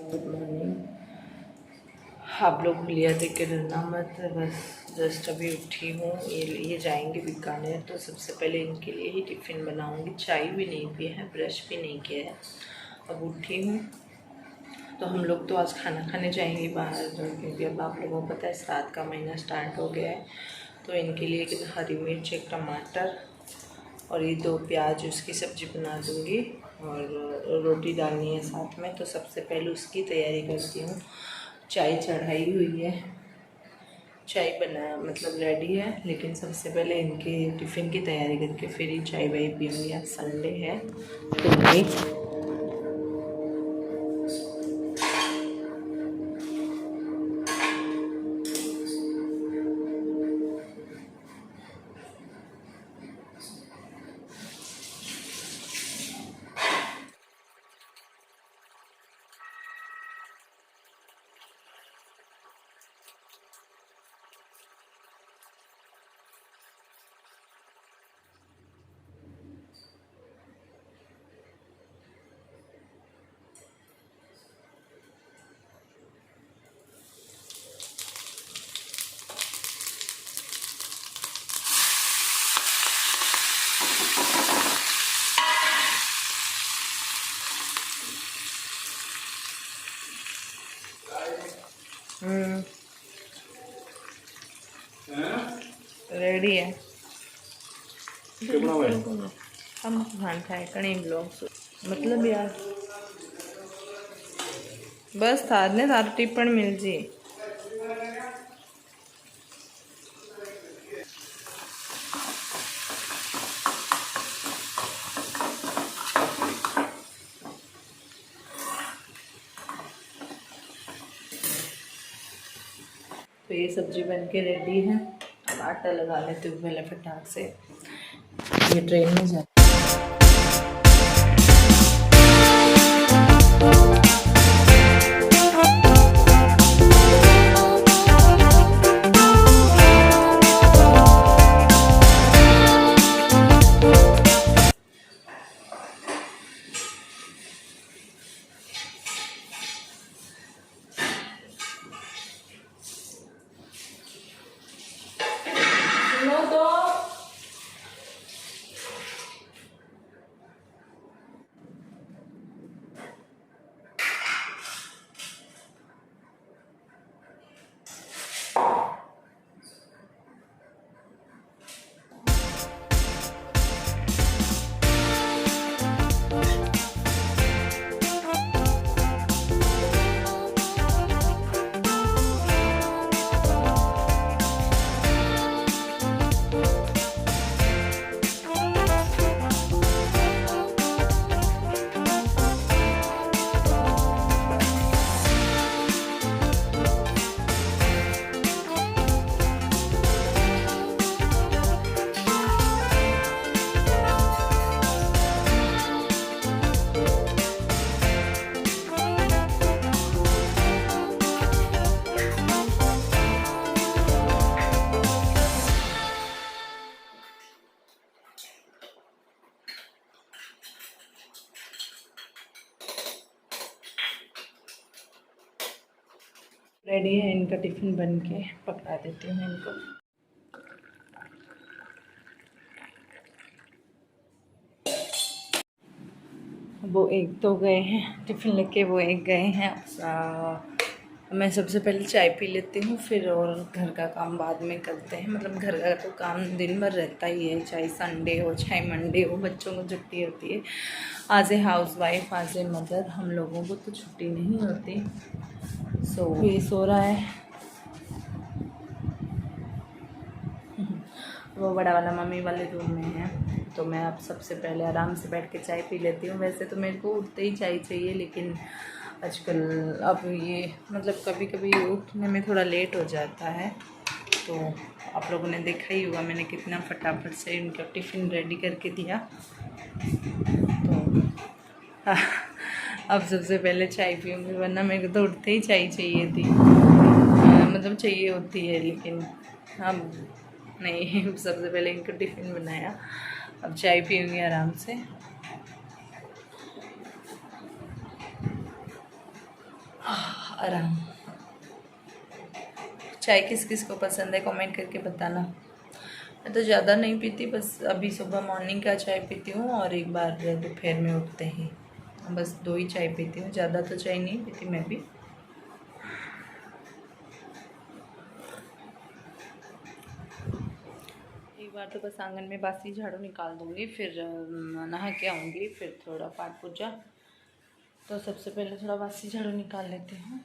Good morning. आप लोग भूलिया देख के डरना मत, बस जस्ट अभी उठी हूँ। ये जाएंगे बीकानेर, तो सबसे पहले इनके लिए ही टिफ़िन बनाऊँगी। चाय भी नहीं पी है, ब्रश भी नहीं किया है, अब उठी हूँ। तो हम लोग तो आज खाना खाने जाएंगे बाहर, क्योंकि अब आप लोगों को पता है श्राद्ध का महीना स्टार्ट हो गया है। तो इनके लिए एक हरी मिर्च, एक टमाटर और ये 2 प्याज, उसकी सब्ज़ी बना दूँगी और रोटी डालनी है साथ में। तो सबसे पहले उसकी तैयारी करती हूँ। चाय चढ़ाई हुई है, चाय बना मतलब रेडी है, लेकिन सबसे पहले इनके टिफ़िन की तैयारी करके फिर ही चाय वाय पीऊँगी। आज संडे है तो नहीं। रेडी है। हम खान खाए कहीं ब्लॉग मतलब यार बस था ने तार टिप्पण मिल जी। तो ये सब्जी बन के रेडी है। अब आटा लगा लेते हुए पहले फटाक से। ये ट्रेन में जा रेडी है। इनका टिफ़िन बन के पकड़ा देती हूँ इनको। वो एक तो गए हैं टिफ़िन लेके, वो एक गए हैं। मैं सबसे पहले चाय पी लेती हूँ, फिर और घर का काम बाद में करते हैं। मतलब घर का तो काम दिन भर रहता ही है, चाहे संडे हो चाहे मंडे हो, बच्चों को छुट्टी होती है। आज ए हाउसवाइफ, आज ए मदर, हम लोगों को तो छुट्टी नहीं होती। ये सो रहा है। वो बड़ा वाला मम्मी वाले रूम में है। तो मैं अब सबसे पहले आराम से बैठ के चाय पी लेती हूँ। वैसे तो मेरे को उठते ही चाय चाहिए, लेकिन आजकल अब ये मतलब कभी कभी उठने में थोड़ा लेट हो जाता है। तो आप लोगों ने देखा ही होगा मैंने कितना फटाफट से इनका टिफ़िन रेडी करके दिया। तो अब सबसे पहले चाय पीऊँगी, वरना मेरे को तो उठते ही चाय चाहिए थी। मतलब चाहिए होती है, लेकिन अब नहीं। सबसे पहले इनको टिफ़िन बनाया, अब चाय पीऊँगी आराम से। आराम। चाय किस किस को पसंद है कमेंट करके बताना। मैं तो ज़्यादा नहीं पीती, बस अभी सुबह मॉर्निंग का चाय पीती हूँ और एक बार दोपहर में उठते ही, बस 2 ही चाय पीती हूँ, ज़्यादा तो चाय नहीं पीती मैं भी। एक बार तो बस आंगन में बासी झाड़ू निकाल दूँगी, फिर नहा के आऊँगी, फिर थोड़ा पाठ पूजा। तो सबसे पहले थोड़ा बासी झाड़ू निकाल लेती हूँ।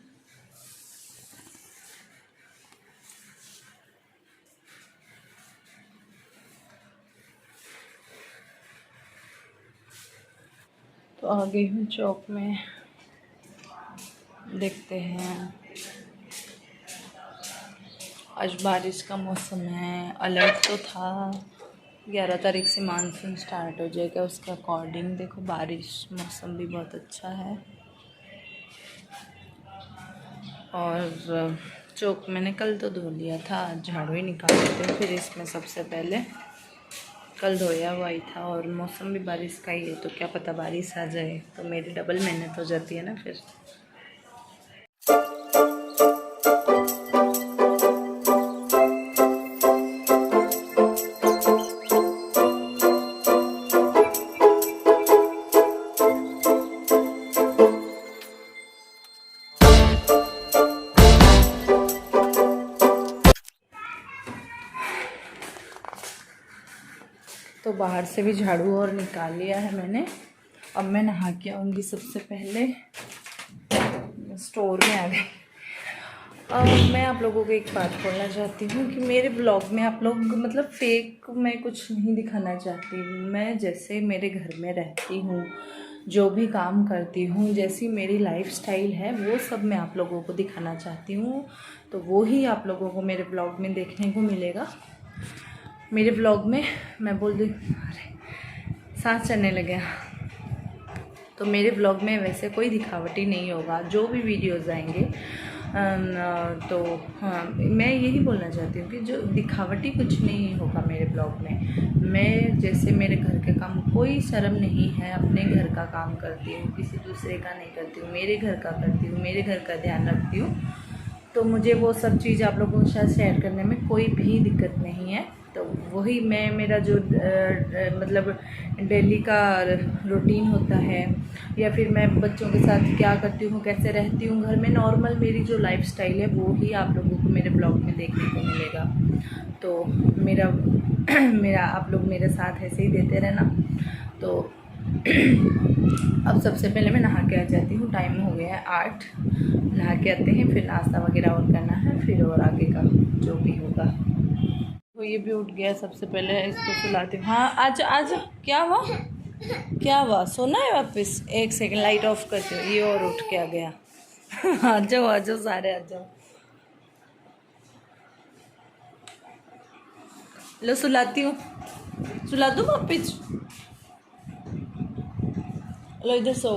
तो आ गई हूँ चौक में, देखते हैं। आज बारिश का मौसम है, अलर्ट तो था 11 तारीख से मानसून स्टार्ट हो जाएगा, उसके अकॉर्डिंग देखो बारिश, मौसम भी बहुत अच्छा है। और चौक मैंने कल तो धो लिया था, आज झाड़ू ही निकाल देती हूँ। फिर इसमें सबसे पहले कल धोया हुआ ही था और मौसम भी बारिश का ही है, तो क्या पता बारिश आ जाए, तो मेरी डबल मेहनत हो जाती है ना फिर। तो बाहर से भी झाड़ू और निकाल लिया है मैंने। अब मैं नहा के आऊँगी। सबसे पहले स्टोर में आ गई। अब मैं आप लोगों को एक बात बोलना चाहती हूँ कि मेरे ब्लॉग में आप लोग मतलब फेक मैं कुछ नहीं दिखाना चाहती। मैं जैसे मेरे घर में रहती हूँ, जो भी काम करती हूँ, जैसी मेरी लाइफस्टाइल है, वो सब मैं आप लोगों को दिखाना चाहती हूँ। तो वो ही आप लोगों को मेरे ब्लॉग में देखने को मिलेगा। मेरे ब्लॉग में मैं बोल दी, अरे सांस चढ़ने लगे। तो मेरे ब्लॉग में वैसे कोई दिखावटी नहीं होगा। जो भी वीडियोज़ आएंगे तो हाँ, मैं यही बोलना चाहती हूँ कि जो दिखावटी कुछ नहीं होगा मेरे ब्लॉग में। मैं जैसे मेरे घर के काम, कोई शर्म नहीं है, अपने घर का काम करती हूँ, किसी दूसरे का नहीं करती हूँ, मेरे घर का करती हूँ, मेरे घर का ध्यान रखती हूँ। तो मुझे वो सब चीज़ आप लोगों के साथ शेयर करने में कोई भी दिक्कत नहीं है। तो वही मैं, मेरा जो मतलब डेली का रूटीन होता है, या फिर मैं बच्चों के साथ क्या करती हूँ, कैसे रहती हूँ घर में, नॉर्मल मेरी जो लाइफस्टाइल है वो ही आप लोगों को मेरे ब्लॉग में देखने को मिलेगा। तो मेरा आप लोग मेरे साथ ऐसे ही देते रहना। तो अब सबसे पहले मैं नहा के आ जाती हूँ। टाइम हो गया है 8, नहा के आते हैं, फिर नाश्ता वगैरह और करना है, फिर और आगे का जो भी होगा। तो ये भी उठ गया। सबसे पहले इसको सुलाती हूँ। हाँ आज आज क्या हुआ, क्या हुआ? सोना है वापस? एक सेकंड लाइट ऑफ करती हूँ। ये और उठ के आ गया। आ जाओ सारे आ जाओ। लो सुलाती हूँ, सुला दूँ वापिस? लो इधर सो,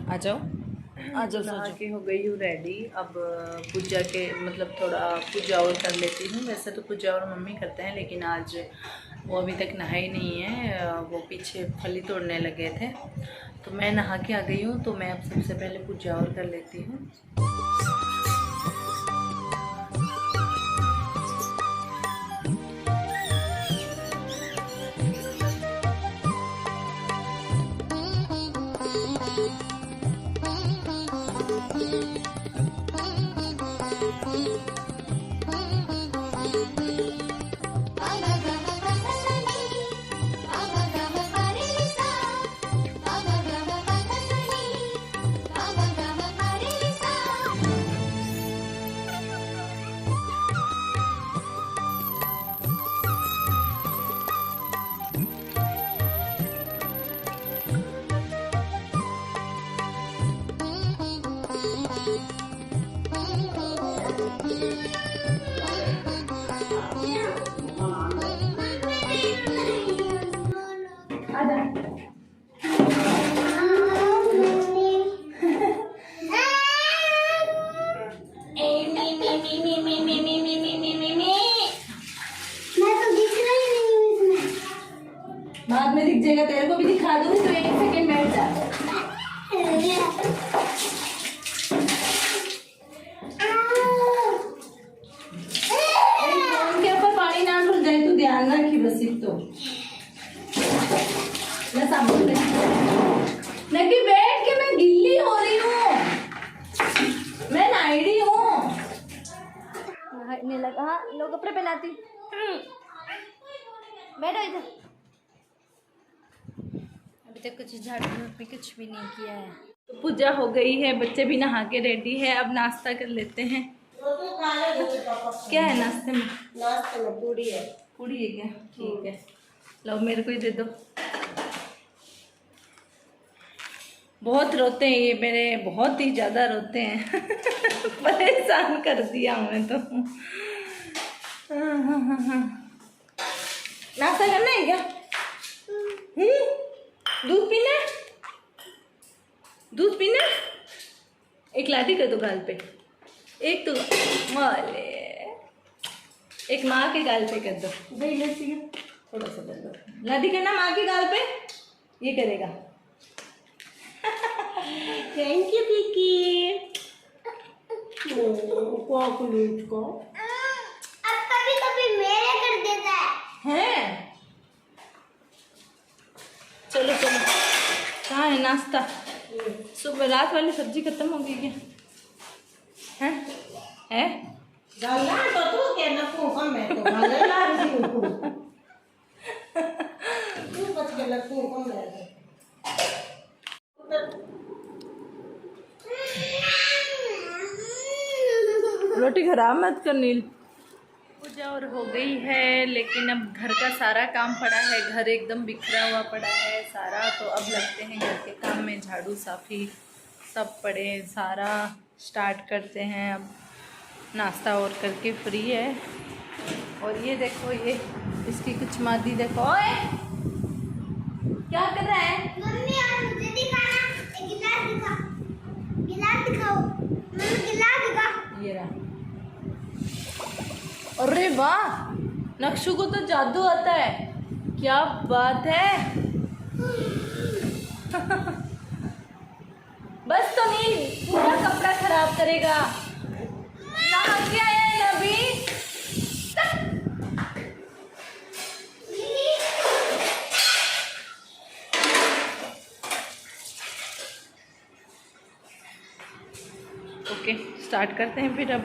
आ जाओ आ जाओ। नहा के हो गई हूँ रेडी। अब पूजा के मतलब थोड़ा पूजा और कर लेती हूँ। वैसे तो पूजा और मम्मी करते हैं, लेकिन आज वो अभी तक नहाई नहीं है, वो पीछे फली तोड़ने लगे थे। तो मैं नहा के आ गई हूँ। तो मैं अब सबसे पहले पूजा और कर लेती हूँ। बाद में दिख जाएगा, तेरे को भी दिखा दूंगी, तो 1 सेकंड बैठ जा। कपड़े पहनाती। बैठो इधर। अभी तक कुछ झाड़ू में कुछ भी नहीं किया है। तो पूजा हो गई है, बच्चे भी नहा के रेडी है। अब नाश्ता कर लेते हैं। क्या है नाश्ते में? नाश्ते में पूड़ी है। पूड़ी है क्या? ठीक है, लो मेरे को ही दे दो। बहुत रोते हैं ये मेरे, बहुत ही ज़्यादा रोते हैं। परेशान कर दिया हमें तो। नाश्ता करना है क्या? दूध पीना है? दूध पीना है? एक लाठी कर दो गाल पे, एक तो माले, एक माँ के गाल पे कर दो। थोड़ा सा कर दो, लाठी करना माँ के गाल पे, ये करेगा। थैंक यू पिकी। को अब कभी कभी मेरे कर देता है। चलो चलो, कहाँ है नाश्ता? सुबह रात वाली सब्जी खत्म हो गई क्या? है गाला तो तू क्या ना कम है तो गाला ला रही हूँ तू बच के लगू कम है। रोटी खराब मत कर नील। पूजा और हो गई है, लेकिन अब घर का सारा काम पड़ा है। घर एकदम बिखरा हुआ पड़ा है सारा। तो अब लगते हैं घर के काम में, झाड़ू साफी सब पड़े, सारा स्टार्ट करते हैं। अब नाश्ता और करके फ्री है। और ये देखो, ये इसकी कुछ मादी देखो। ओए क्या कर रहा है? मम्मी और मुझे दिखाना, एक गिलास दिखा, गिलास दिखाओ मम्मी, गिलास दिखा। ये रहा। अरे वाह, नक्शू को तो जादू आता है। क्या बात है। बस तो नहीं, पूरा कपड़ा खराब करेगा। नहा के आया है ना अभी। ओके, स्टार्ट करते हैं फिर अब।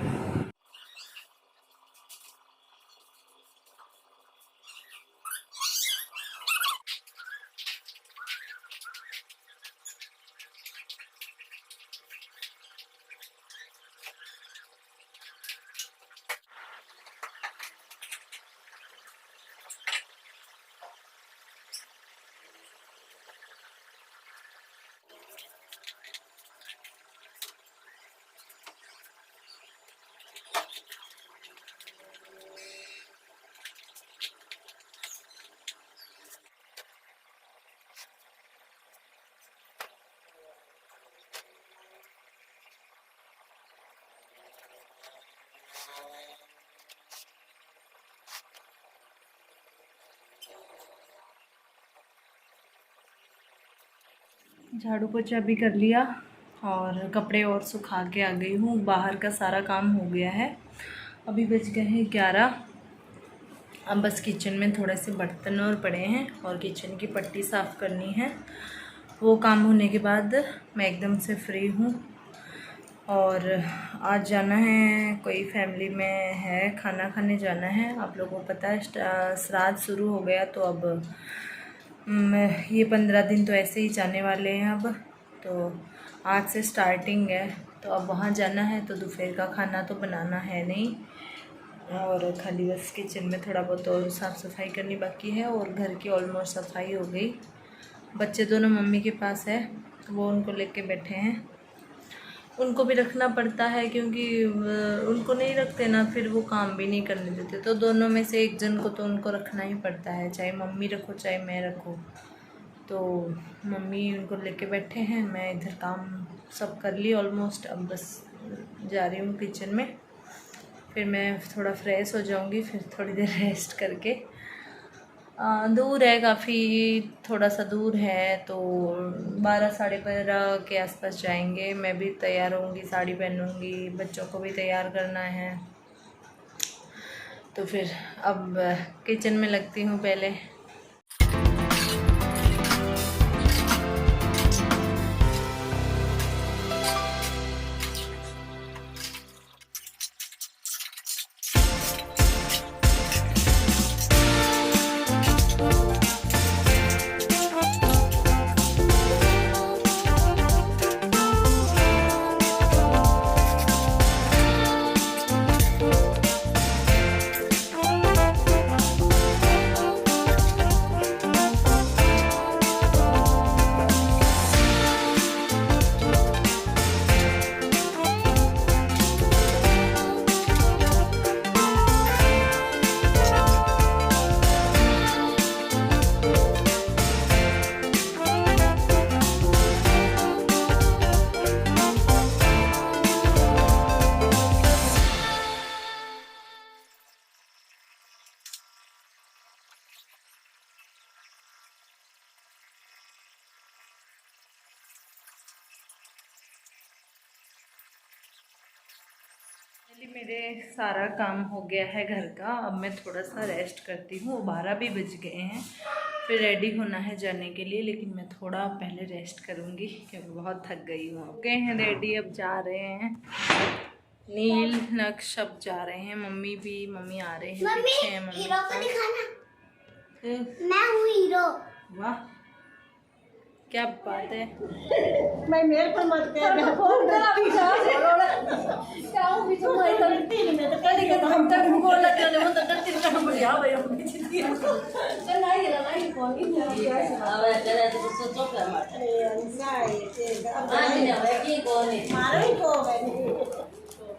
झाड़ू पोछा भी कर लिया और कपड़े और सुखा के आ गई हूँ। बाहर का सारा काम हो गया है। अभी बज गए हैं 11। अब बस किचन में थोड़े से बर्तन और पड़े हैं और किचन की पट्टी साफ़ करनी है। वो काम होने के बाद मैं एकदम से फ्री हूँ। और आज जाना है, कोई फैमिली में है, खाना खाने जाना है। आप लोगों को पता है श्राद्ध शुरू हो गया, तो अब ये 15 दिन तो ऐसे ही जाने वाले हैं। अब तो आज से स्टार्टिंग है, तो अब वहाँ जाना है। तो दोपहर का खाना तो बनाना है नहीं, और खाली बस किचन में थोड़ा बहुत और साफ़ सफाई करनी बाकी है। और घर की ऑलमोस्ट सफाई हो गई। बच्चे दोनों मम्मी के पास है, वो उनको लेके बैठे हैं। उनको भी रखना पड़ता है, क्योंकि उनको नहीं रखते ना फिर वो काम भी नहीं करने देते। तो दोनों में से एक जन को तो उनको रखना ही पड़ता है, चाहे मम्मी रखो चाहे मैं रखूँ। तो मम्मी उनको लेके बैठे हैं, मैं इधर काम सब कर ली ऑलमोस्ट। अब बस जा रही हूँ किचन में, फिर मैं थोड़ा फ्रेश हो जाऊँगी, फिर थोड़ी देर रेस्ट करके। दूर है काफ़ी, थोड़ा सा दूर है, तो 12 साढ़े 12 के आसपास जाएंगे। मैं भी तैयार होंगी, साड़ी पहनूंगी, बच्चों को भी तैयार करना है। तो फिर अब किचन में लगती हूँ पहले। जी मेरे सारा काम हो गया है घर का। अब मैं थोड़ा सा रेस्ट करती हूँ। 12 भी बज गए हैं, फिर रेडी होना है जाने के लिए, लेकिन मैं थोड़ा पहले रेस्ट करूँगी क्योंकि बहुत थक गई हूँ। हो गए हैं रेडी, अब जा रहे हैं। नील नक्श अब जा रहे हैं, मम्मी आ रहे हैं, पीछे हैं मम्मी। हीरो को दिखाना, मैं हूँ हीरो। वाह क्या बात है। मैं मेरे पर मत कर मैं फोन करती क्या हूं भी तो मैं करती नहीं, मैं तो कहीं का हम तक बोल लगा ले वो तो करती काम बढ़िया भाई अपनी जिंदगी चल लाई फोन ही नहीं आवे चले तो सोचो क्या मत नहीं ये अब की कौन है मारो ही को है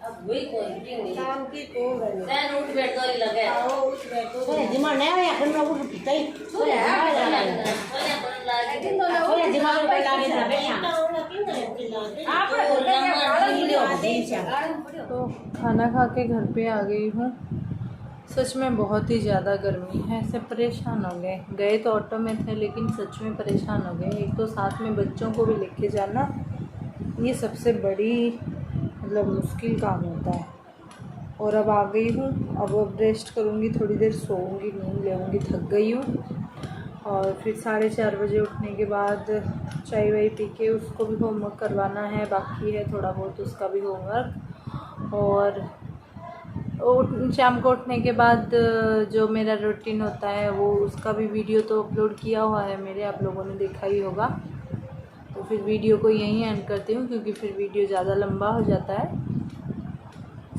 अब वही कोई नहीं काम की को है मैं उठ बैठ तो ही लगे आओ उठ बैठ तो जिमा नहीं आया अपन ना उठ पिटाई तो यार तो खाना खा के घर पे आ गई हूँ। सच में बहुत ही ज़्यादा गर्मी है, ऐसे परेशान हो गए तो ऑटो में थे, लेकिन सच में परेशान हो गए। एक तो साथ में बच्चों को भी लेके जाना, ये सबसे बड़ी मतलब मुश्किल काम होता है। और अब आ गई हूँ, अब रेस्ट करूँगी, थोड़ी देर सोऊंगी, नींद लेऊँगी, थक गई हूँ। और फिर 4:30 बजे उठने के बाद चाय वाय पी के उसको भी होमवर्क करवाना है, बाकी है थोड़ा बहुत उसका भी होमवर्क। और शाम को उठने के बाद जो मेरा रूटीन होता है वो उसका भी वीडियो तो अपलोड किया हुआ है मेरे, आप लोगों ने देखा ही होगा। तो फिर वीडियो को यहीं एंड करती हूँ क्योंकि फिर वीडियो ज़्यादा लंबा हो जाता है।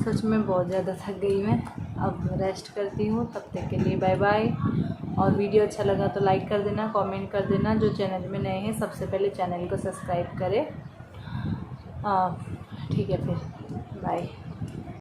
सच में बहुत ज़्यादा थक गई मैं, अब रेस्ट करती हूँ। तब तक के लिए बाय बाय। और वीडियो अच्छा लगा तो लाइक कर देना, कमेंट कर देना। जो चैनल में नए हैं सबसे पहले चैनल को सब्सक्राइब करें। ठीक है फिर बाय।